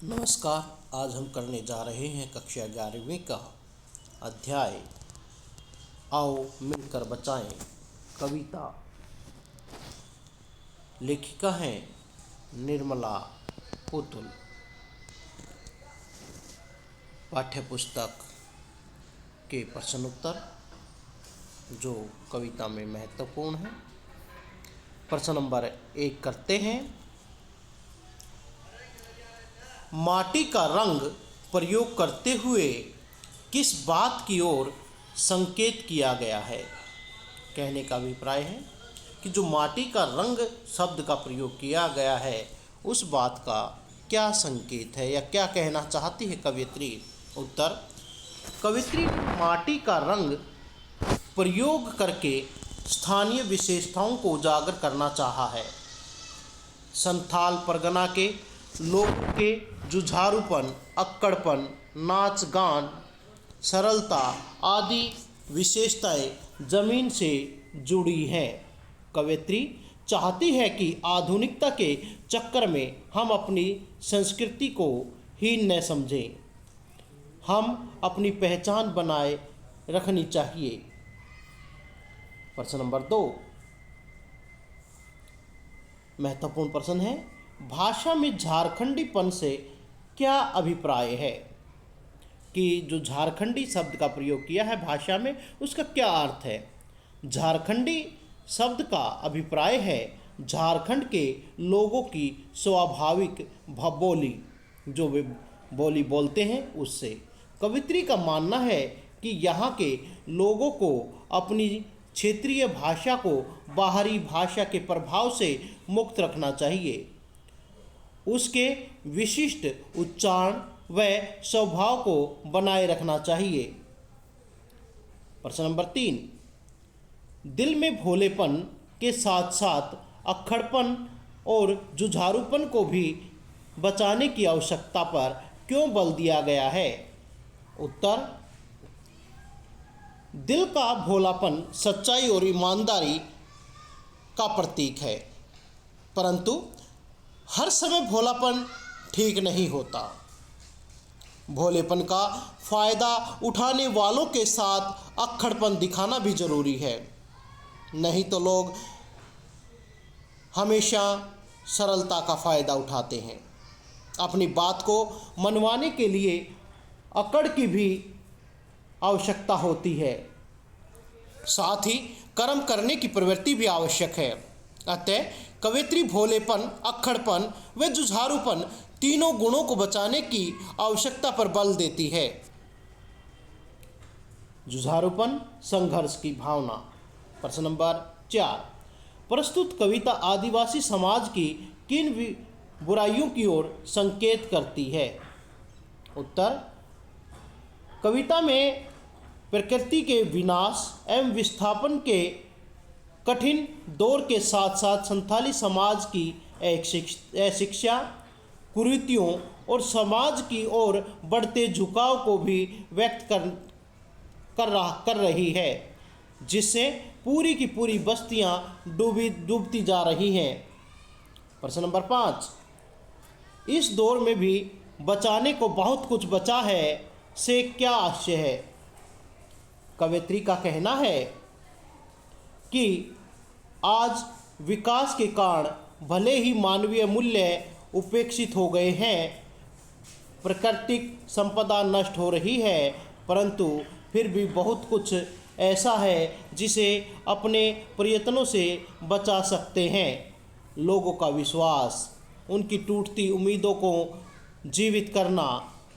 नमस्कार। आज हम करने जा रहे हैं कक्षा 11वीं का अध्याय आओ मिलकर बचाएं। कविता लेखिका हैं निर्मला पुतुल। पाठ्यपुस्तक के प्रश्न उत्तर जो कविता में महत्वपूर्ण है। प्रश्न नंबर 1 करते हैं। माटी का रंग प्रयोग करते हुए किस बात की ओर संकेत किया गया है? कहने का अभिप्राय है कि जो माटी का रंग शब्द का प्रयोग किया गया है उस बात का क्या संकेत है या क्या कहना चाहती है कवियत्री? उत्तर: कवियत्री माटी का रंग प्रयोग करके स्थानीय विशेषताओं को उजागर करना चाहा है। संथाल परगना के लोगों के जुझारूपन, अक्कड़पन, नाच गान, सरलता आदि विशेषताएं जमीन से जुड़ी हैं। कवियत्री चाहती है कि आधुनिकता के चक्कर में हम अपनी संस्कृति को हीन न समझें। हम अपनी पहचान बनाए रखनी चाहिए। प्रश्न नंबर 2 महत्वपूर्ण प्रश्न है। भाषा में झारखंडीपन से क्या अभिप्राय है? कि जो झारखंडी शब्द का प्रयोग किया है भाषा में उसका क्या अर्थ है? झारखंडी शब्द का अभिप्राय है झारखंड के लोगों की स्वाभाविक बोली, जो वे बोली बोलते हैं उससे। कवित्री का मानना है कि यहाँ के लोगों को अपनी क्षेत्रीय भाषा को बाहरी भाषा के प्रभाव से मुक्त रखना चाहिए। उसके विशिष्ट उच्चारण व स्वभाव को बनाए रखना चाहिए। प्रश्न नंबर 3 दिल में भोलेपन के साथ साथ अक्खड़पन और जुझारूपन को भी बचाने की आवश्यकता पर क्यों बल दिया गया है? उत्तर: दिल का भोलापन सच्चाई और ईमानदारी का प्रतीक है, परंतु हर समय भोलापन ठीक नहीं होता। भोलेपन का फायदा उठाने वालों के साथ अक्खड़पन दिखाना भी जरूरी है, नहीं तो लोग हमेशा सरलता का फायदा उठाते हैं। अपनी बात को मनवाने के लिए अकड़ की भी आवश्यकता होती है, साथ ही कर्म करने की प्रवृत्ति भी आवश्यक है। अतः कवियत्री भोलेपन, अक्खड़पन व जुझारूपन तीनों गुणों को बचाने की आवश्यकता पर बल देती है। जुझारूपन, संघर्ष की भावना। प्रश्न नंबर 4 प्रस्तुत कविता आदिवासी समाज की किन बुराइयों की ओर संकेत करती है? उत्तर: कविता में प्रकृति के विनाश एवं विस्थापन के कठिन दौर के साथ साथ संथाली समाज की अशिक्षा, कुरीतियों और समाज की ओर बढ़ते झुकाव को भी व्यक्त कर रही है, जिससे पूरी की पूरी बस्तियां डूबती जा रही हैं। प्रश्न नंबर 5 इस दौर में भी बचाने को बहुत कुछ बचा है से क्या आशय है? कवियत्री का कहना है कि आज विकास के कारण भले ही मानवीय मूल्य उपेक्षित हो गए हैं, प्राकृतिक संपदा नष्ट हो रही है, परंतु फिर भी बहुत कुछ ऐसा है जिसे अपने प्रयत्नों से बचा सकते हैं। लोगों का विश्वास, उनकी टूटती उम्मीदों को जीवित करना,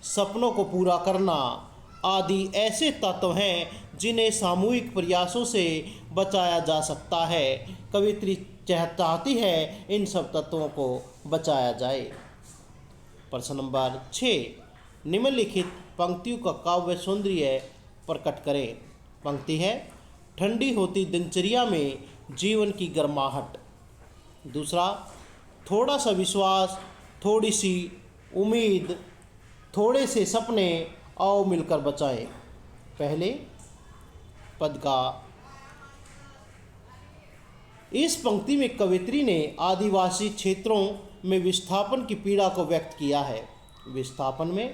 सपनों को पूरा करना आदि ऐसे तत्व हैं जिन्हें सामूहिक प्रयासों से बचाया जा सकता है। कवियत्री चाहती है इन सब तत्वों को बचाया जाए। प्रश्न नंबर 6 निम्नलिखित पंक्तियों का काव्य सौंदर्य प्रकट करें। पंक्ति है: ठंडी होती दिनचर्या में जीवन की गर्माहट। दूसरा: थोड़ा सा विश्वास, थोड़ी सी उम्मीद, थोड़े से सपने, आओ मिलकर बचाएं। पहले पद का इस पंक्ति में कवियत्री ने आदिवासी क्षेत्रों में विस्थापन की पीड़ा को व्यक्त किया है। विस्थापन में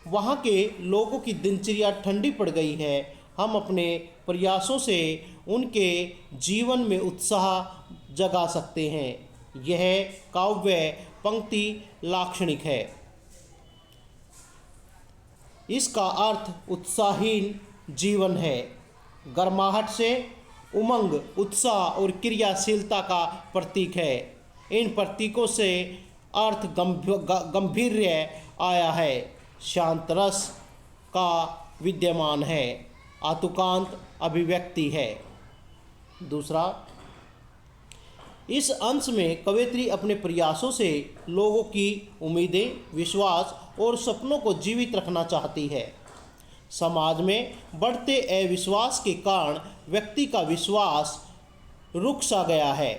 वहाँ के लोगों की दिनचर्या ठंडी पड़ गई है। हम अपने प्रयासों से उनके जीवन में उत्साह जगा सकते हैं। यह काव्य पंक्ति लाक्षणिक है। इसका अर्थ उत्साहीन जीवन है। गर्माहट से उमंग, उत्साह और क्रियाशीलता का प्रतीक है। इन प्रतीकों से अर्थ गंभीर्य आया है, शांत रस का विद्यमान है, आतुकांत अभिव्यक्ति है। दूसरा, इस अंश में कवयित्री अपने प्रयासों से लोगों की उम्मीदें, विश्वास और सपनों को जीवित रखना चाहती है। समाज में बढ़ते अविश्वास के कारण व्यक्ति का विश्वास रुक सा गया है।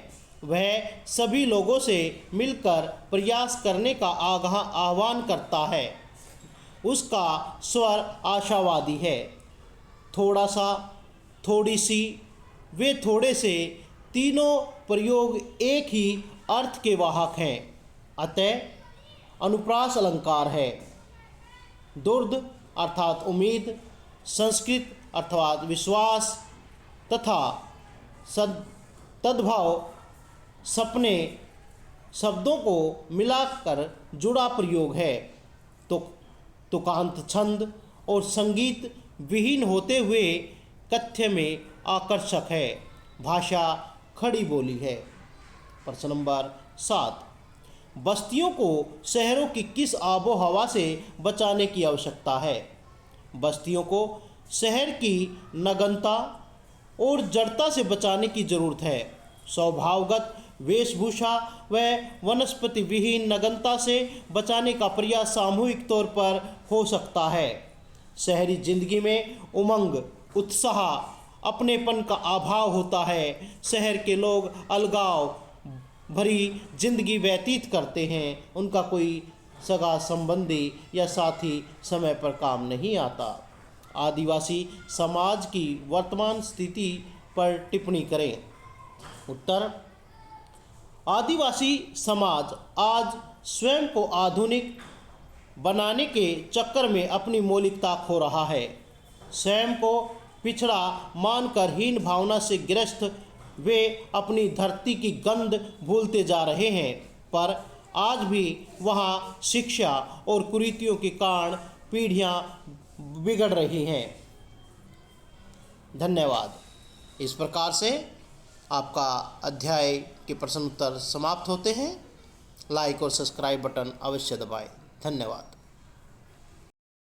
वह सभी लोगों से मिलकर प्रयास करने का आह्वान करता है। उसका स्वर आशावादी है। थोड़ा सा, थोड़ी सी, वे थोड़े से, तीनों प्रयोग एक ही अर्थ के वाहक हैं। अतः अनुप्रास अलंकार है। दुर्द अर्थात उम्मीद, संस्कृत अर्थात विश्वास तथा तद्भाव सपने शब्दों को मिलाकर जुड़ा प्रयोग है। तुकांत छंद और संगीत विहीन होते हुए कथ्य में आकर्षक है। भाषा खड़ी बोली है। प्रश्न नंबर 7, बस्तियों को शहरों की किस आबो हवा से बचाने की आवश्यकता है? बस्तियों को शहर की नगनता और जड़ता से बचाने की जरूरत है। स्वभावगत वेशभूषा व वनस्पति विहीन नगनता से बचाने का प्रयास सामूहिक तौर पर हो सकता है। शहरी जिंदगी में उमंग, उत्साह, अपनेपन का अभाव होता है। शहर के लोग अलगाव भरी जिंदगी व्यतीत करते हैं। उनका कोई सगा संबंधी या साथी समय पर काम नहीं आता। आदिवासी समाज की वर्तमान स्थिति पर टिप्पणी करें। उत्तर, आदिवासी समाज आज स्वयं को आधुनिक बनाने के चक्कर में अपनी मौलिकता खो रहा है। स्वयं को पिछड़ा मानकर हीन भावना से ग्रस्त वे अपनी धरती की गंध भूलते जा रहे हैं। पर आज भी वहाँ शिक्षा और कुरीतियों के कारण पीढ़ियाँ बिगड़ रही हैं। धन्यवाद। इस प्रकार से आपका अध्याय के प्रश्न उत्तर समाप्त होते हैं। लाइक और सब्सक्राइब बटन अवश्य दबाएं। धन्यवाद।